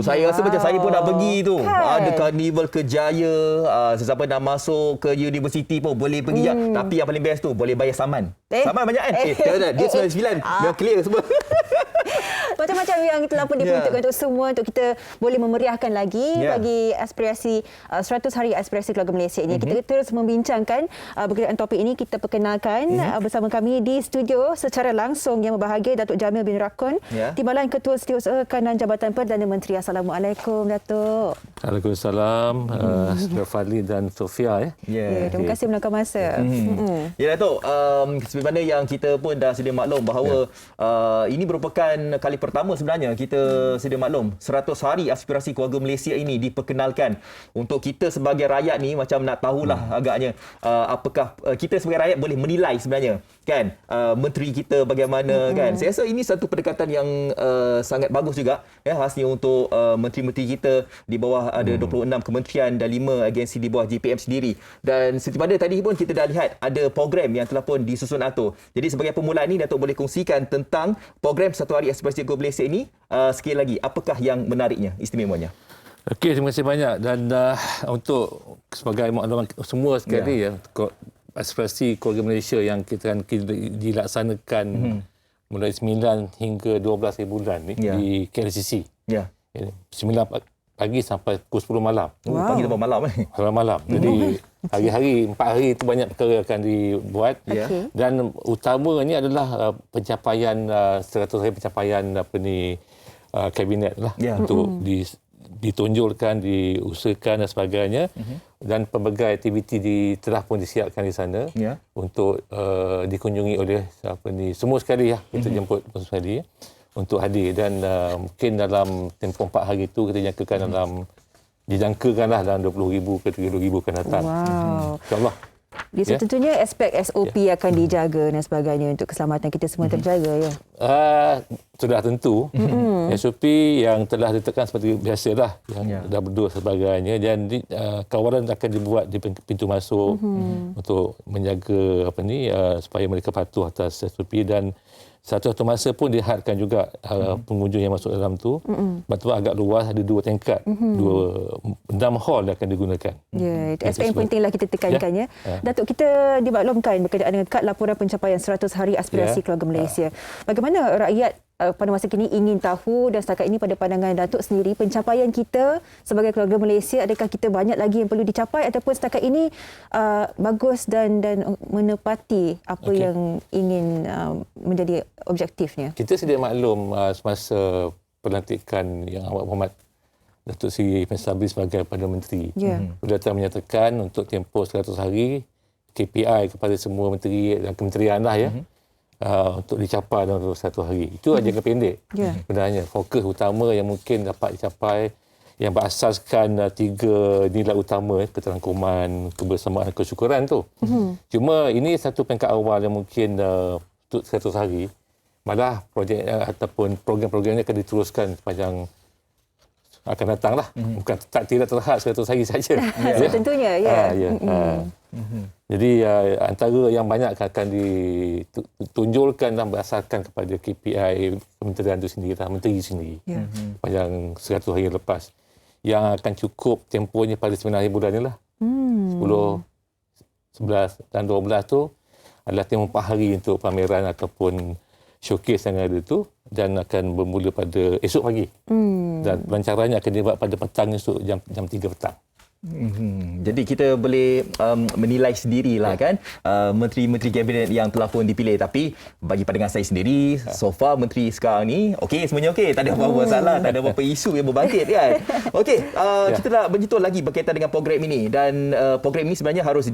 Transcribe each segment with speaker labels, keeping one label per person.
Speaker 1: Saya rasa macam saya pun dah pergi tu.
Speaker 2: Kan?
Speaker 1: Ada Carnival Kejaya, sesiapa nak masuk ke universiti pun boleh pergi. Tapi yang paling best tu boleh bayar saman. Saman banyak kan? Dia 99. Memang clear semua.
Speaker 2: Macam-macam yang telah pun diperuntukkan untuk semua, untuk kita boleh memeriahkan lagi bagi aspirasi 100 Hari Aspirasi Keluarga Malaysia ini. Kita terus membincangkan berkaitan topik ini. Kita perkenalkan bersama kami di studio secara langsung yang berbahagia Datuk Jamil bin Rakon, Timbalan Ketua Setiausaha Kanan Jabatan Perdana Menteri. Assalamualaikum, Datuk.
Speaker 3: Waalaikumsalam, Saudara Fadli dan Sofia.
Speaker 2: Terima kasih meluangkan masa.
Speaker 1: Ya, Datuk. Seperti mana yang kita pun dah sedia maklum bahawa ini merupakan kali pertama sebenarnya kita sedia maklum 100 Hari Aspirasi Keluarga Malaysia ini diperkenalkan. Untuk kita sebagai rakyat ni macam nak tahulah agaknya apakah kita sebagai rakyat boleh menilai sebenarnya kan menteri kita bagaimana kan. Saya rasa ini satu pendekatan yang sangat bagus juga ya, khasnya untuk menteri-menteri kita. Di bawah ada 26 kementerian dan 5 agensi di bawah JPM sendiri. Dan seperti mana tadi pun kita dah lihat ada program yang telah pun disusun atur. Jadi sebagai permulaan ini Datuk boleh kongsikan tentang program 1 Hari Aspirasi Keluarga Malaysia ini sekali lagi, apakah yang menariknya, istimewanya?
Speaker 3: Okey, terima kasih banyak. Dan untuk sebagai maklumat semua sekali aspirasi keluarga Malaysia yang kita akan dilaksanakan mulai 9 hingga 12 bulan ni di KLCC. 9 pagi sampai pukul 10 malam.
Speaker 1: Pagi sampai malam
Speaker 3: malam. Jadi hari-hari 4 hari itu banyak perkara akan dibuat. Dan utamanya adalah pencapaian 100 hari pencapaian kabinet lah untuk ditonjolkan, diusahakan dan sebagainya. Dan pelbagai aktiviti telah pun disiapkan di sana untuk dikunjungi oleh semua sekali kita jemput sekali untuk hadir. Dan mungkin dalam tempoh 4 hari itu kita dijangkakanlah dalam 20,000 ke 30,000 akan datang. InsyaAllah.
Speaker 2: Jadi tentunya aspek SOP akan dijaga dan sebagainya untuk keselamatan kita semua terjaga
Speaker 3: sudah tentu. SOP yang telah ditetapkan seperti biasalah yang dah berdua sebagainya, dan kawalan akan dibuat di pintu masuk untuk menjaga supaya mereka patuh atas SOP. Dan satu masa pun dihadkan juga pengunjung yang masuk dalam tu. Sebab tu agak luas, ada 2 tingkat, 6 hall yang akan digunakan.
Speaker 2: Itu aspek yang pentinglah kita tekankan Datuk, kita dimaklumkan berkaitan dengan kad laporan pencapaian 100 Hari Aspirasi Keluarga Malaysia. Bagaimana rakyat pada masa kini ingin tahu, dan setakat ini pada pandangan Datuk sendiri, pencapaian kita sebagai keluarga Malaysia, adakah kita banyak lagi yang perlu dicapai ataupun setakat ini bagus dan menepati apa yang ingin menjadi objektifnya?
Speaker 3: Kita sedia maklum semasa pelantikan yang Amat Berhormat Datuk Seri Ifan Sabri sebagai Perdana Menteri. Beliau telah menyatakan untuk tempoh 100 hari KPI kepada semua menteri dan kementerian untuk dicapai dalam 1 hari. Itu jangka pendek. Sebenarnya fokus utama yang mungkin dapat dicapai yang berasaskan 3 nilai utama, keterangkuman, kebersamaan, kesyukuran tu. Cuma ini satu peringkat awal yang mungkin untuk 100 hari. Malah projek ataupun program-programnya akan diteruskan sepanjang akan datanglah. Bukan tidak terhad 100 hari saja.
Speaker 2: Tentunya
Speaker 3: Jadi antara yang banyak akan ditunjulkan dan berdasarkan kepada KPI kementerian itu sendiri, menteri sendiri sepanjang 100 hari lepas, yang akan cukup tempohnya pada 9 hari bulan ni lah. 10, 11 dan 12 tu adalah tempoh 4 hari untuk pameran ataupun showcase yang ada tu, dan akan bermula pada esok pagi. Dan pelancarannya akan dibuat pada petang esok jam 3 petang.
Speaker 1: Jadi kita boleh menilai sendirilah kan menteri-menteri kabinet yang telah pun dipilih. Tapi bagi pandangan saya sendiri, so far menteri sekarang ni semuanya okey, tak ada apa-apa masalah, tak ada apa-apa isu yang berbangkit kan. Kita nak beritahu lagi berkaitan dengan program ini, dan program ini sebenarnya harus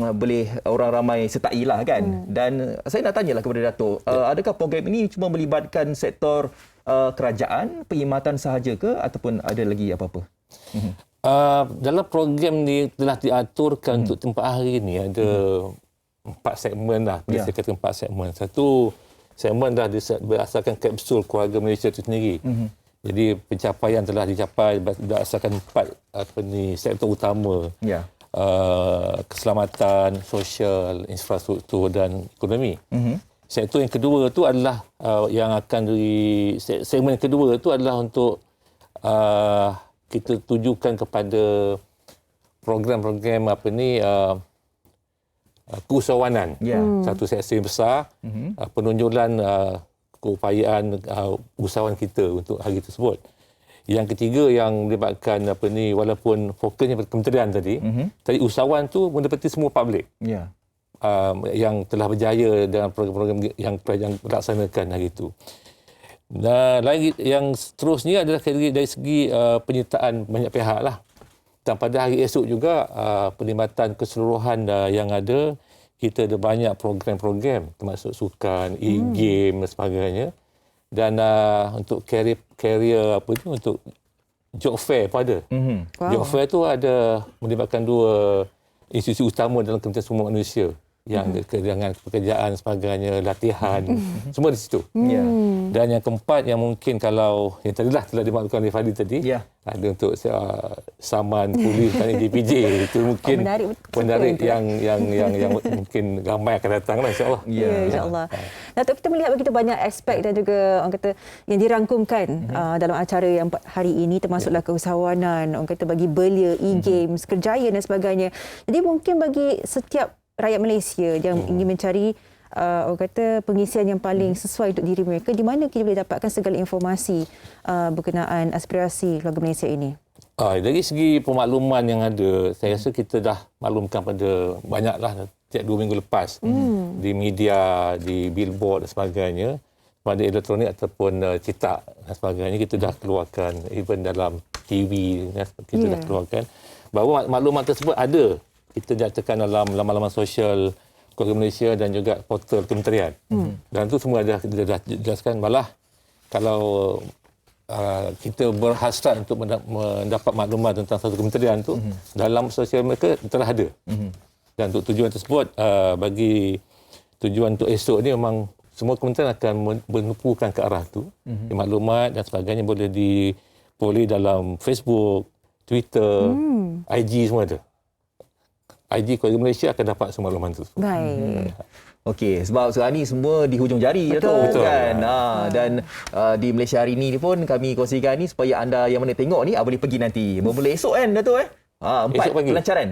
Speaker 1: boleh orang ramai sertai lah kan. Dan saya nak tanyalah kepada Datuk, adakah program ini cuma melibatkan sektor kerajaan, perkhidmatan sahaja ke, ataupun ada lagi apa-apa?
Speaker 3: Dalam program ni telah diaturkan untuk tempat hari ni ada 4 segmen lah. Boleh saya kata 4 segmen. Satu segmen dah berdasarkan kapsul keluarga Malaysia itu sendiri. Jadi pencapaian telah dicapai berdasarkan 4 sektor utama. Keselamatan, sosial, infrastruktur dan ekonomi. Sektor yang kedua tu adalah yang akan segmen kedua tu adalah untuk kita tujukan kepada program-program keusahawanan. Satu seksi besar, penonjolan keupayaan usahawan kita untuk hari tersebut. Yang ketiga yang melibatkan walaupun fokusnya pada kementerian tadi, tadi usahawan tu mendapati semua public. Yang telah berjaya dengan program-program yang kerajaan laksanakan hari itu. Dan lagi yang seterusnya adalah dari segi penyertaan banyak pihak lah. Dan pada hari esok juga perkhidmatan keseluruhan yang ada, kita ada banyak program-program termasuk sukan, e-game dan sebagainya. Dan untuk career untuk job fair pun ada. Job fair tu ada melibatkan dua institusi utama dalam Kementerian Sumber Manusia yang dengan pekerjaan sebagainya, latihan, semua di situ. Dan yang keempat yang mungkin kalau yang tadilah telah dimaklumkan oleh Fadil tadi, ada untuk saman polis dan JPJ itu mungkin menarik yang mungkin ramai akan datang lah, insya-Allah.
Speaker 2: Insya-Allah. Datuk, kita melihat begitu banyak aspek dan juga orang kata yang dirangkumkan dalam acara yang hari ini, termasuklah keusahawanan, orang kata bagi belia, e-games, kerjaya dan sebagainya. Jadi mungkin bagi setiap rakyat Malaysia yang ingin mencari orang kata pengisian yang paling sesuai untuk diri mereka, di mana kita boleh dapatkan segala informasi berkenaan aspirasi keluarga Malaysia ini?
Speaker 3: Dari segi pemakluman yang ada, saya rasa kita dah maklumkan pada banyaklah setiap 2 minggu lepas di media, di billboard dan sebagainya, pada elektronik ataupun cetak dan sebagainya, kita dah keluarkan, even dalam TV kita dah keluarkan bahawa maklumat tersebut ada. Kita nyatakan dalam laman-laman sosial keluarga Malaysia dan juga portal kementerian. Dan itu semua dah jelaskan. Malah kalau kita berhasrat untuk mendapat maklumat tentang satu kementerian tu, dalam sosial mereka telah ada. Dan untuk tujuan tersebut, bagi tujuan untuk esok ni memang semua kementerian akan menupukan ke arah tu. Maklumat dan sebagainya boleh diperoleh dalam Facebook, Twitter, IG semua ada. IG Keluarga Malaysia akan dapat semua makluman itu.
Speaker 2: Baik.
Speaker 1: Okey, sebab sekarang ni semua di hujung jari
Speaker 2: Betul.
Speaker 1: kan. Dan di Malaysia hari ni pun kami kongsikan ni supaya anda yang mana tengok ni boleh pergi nanti. Bermula esok kan Datuk 4
Speaker 3: Esok pagi.
Speaker 1: pelancaran.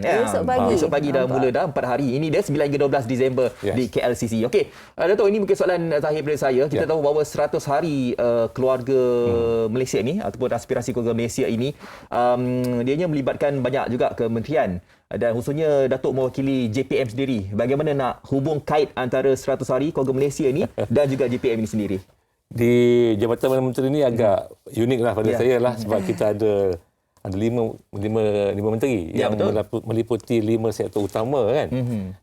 Speaker 2: Esok pagi
Speaker 1: dah mula dah 4 hari. Ini dia 9 hingga 12 Disember di KLCC. Okey, Datuk, ini mungkin soalan terakhir daripada saya. Kita tahu bahawa 100 hari keluarga Malaysia ni ataupun aspirasi keluarga Malaysia ini dianya melibatkan banyak juga kementerian. Dan khususnya Datuk mewakili JPM sendiri. Bagaimana nak hubung kait antara 100 hari keluarga Malaysia ini dan juga JPM ini sendiri?
Speaker 3: Di Jabatan Perdana Menteri ni agak unik lah pada saya lah, sebab kita ada lima menteri yang meliputi 5 sektor utama kan.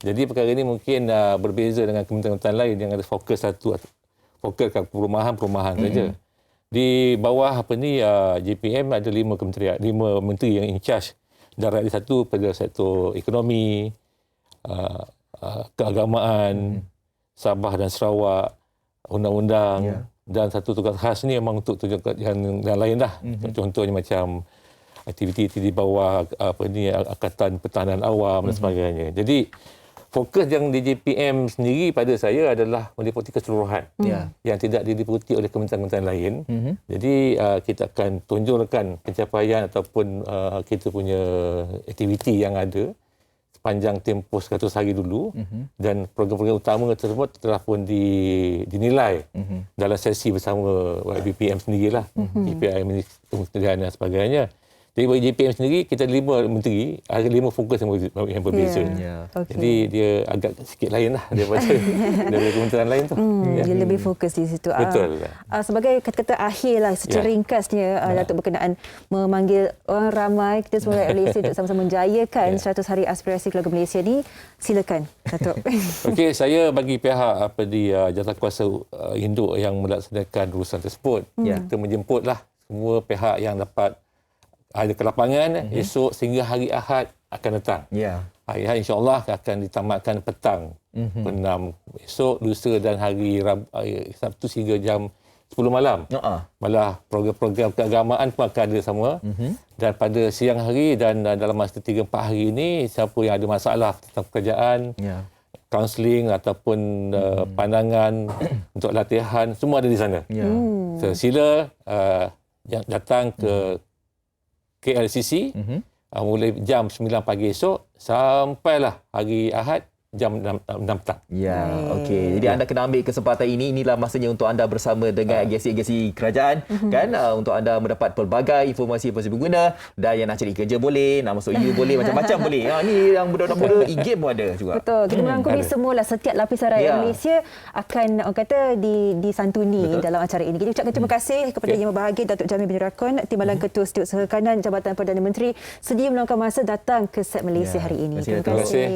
Speaker 3: Jadi perkara ini mungkin berbeza dengan kementerian lain yang ada fokus ke perumahan saja. Di bawah JPM ada 5 menteri yang in charge. Dan ada satu pada sektor ekonomi, keagamaan, Sabah dan Sarawak, undang-undang, dan satu tugas khas ni memang untuk tujuan yang lain dah. Contohnya macam aktiviti di bawah Angkatan Pertahanan Awam dan sebagainya. Jadi fokus yang di JPM sendiri pada saya adalah meliputi keseluruhan yang tidak diliputi oleh kementerian-kementerian lain. Jadi kita akan tunjukkan pencapaian ataupun kita punya aktiviti yang ada sepanjang tempoh 100 hari dulu, dan program-program utama tersebut telah pun dinilai dalam sesi bersama BPM sendirilah, KPI kementerian dan sebagainya. Jadi bagi JPM sendiri, kita 5 menteri, ada 5 fokus yang berbeza.
Speaker 2: Okay.
Speaker 3: Jadi dia agak sikit lain lah daripada kementerian lain tu.
Speaker 2: Dia lebih fokus di situ.
Speaker 3: Betul.
Speaker 2: Sebagai kata-kata akhir lah, secara ringkasnya, Datuk berkenaan memanggil orang ramai, kita semua rakyat Malaysia untuk sama-sama menjayakan 100 hari aspirasi keluarga Malaysia ni. Silakan, Datuk.
Speaker 3: Okey, saya bagi pihak jawatankuasa induk yang melaksanakan urusan tersebut, kita menjemputlah semua pihak yang dapat ada ke lapangan esok sehingga hari Ahad akan datang. Hari Ahad insya-Allah akan ditamatkan petang 6 esok, lusa dan hari Sabtu sehingga jam 10 malam. Malah program-program keagamaan pun akan ada semua. Dan pada siang hari dan dalam masa 3-4 hari ini, siapa yang ada masalah tentang pekerjaan, kaunseling ataupun pandangan untuk latihan, semua ada di sana. So, sila datang ke KLCC mulai jam 9 pagi esok sampailah hari Ahad jam 6 petang.
Speaker 1: Ya, okey. Jadi anda kena ambil kesempatan ini. Inilah masanya untuk anda bersama dengan agensi-agensi kerajaan kan, untuk anda mendapat pelbagai informasi berguna, dan yang nak cari kerja boleh, nak masuk U boleh, macam-macam boleh. Ni yang budak-budak muda e-game pun ada juga.
Speaker 2: Betul. Kita merangkumi semualah, setiap lapisan rakyat Malaysia akan orang kata disantuni dalam acara ini. Jadi ucapkan terima kasih kepada Yang Berbahagia Datuk Jamil bin Rakon, Timbalan Ketua Setiausaha Kanan Jabatan Perdana Menteri, sedia meluangkan masa datang ke Set Malaysia hari ini.
Speaker 1: Terima kasih.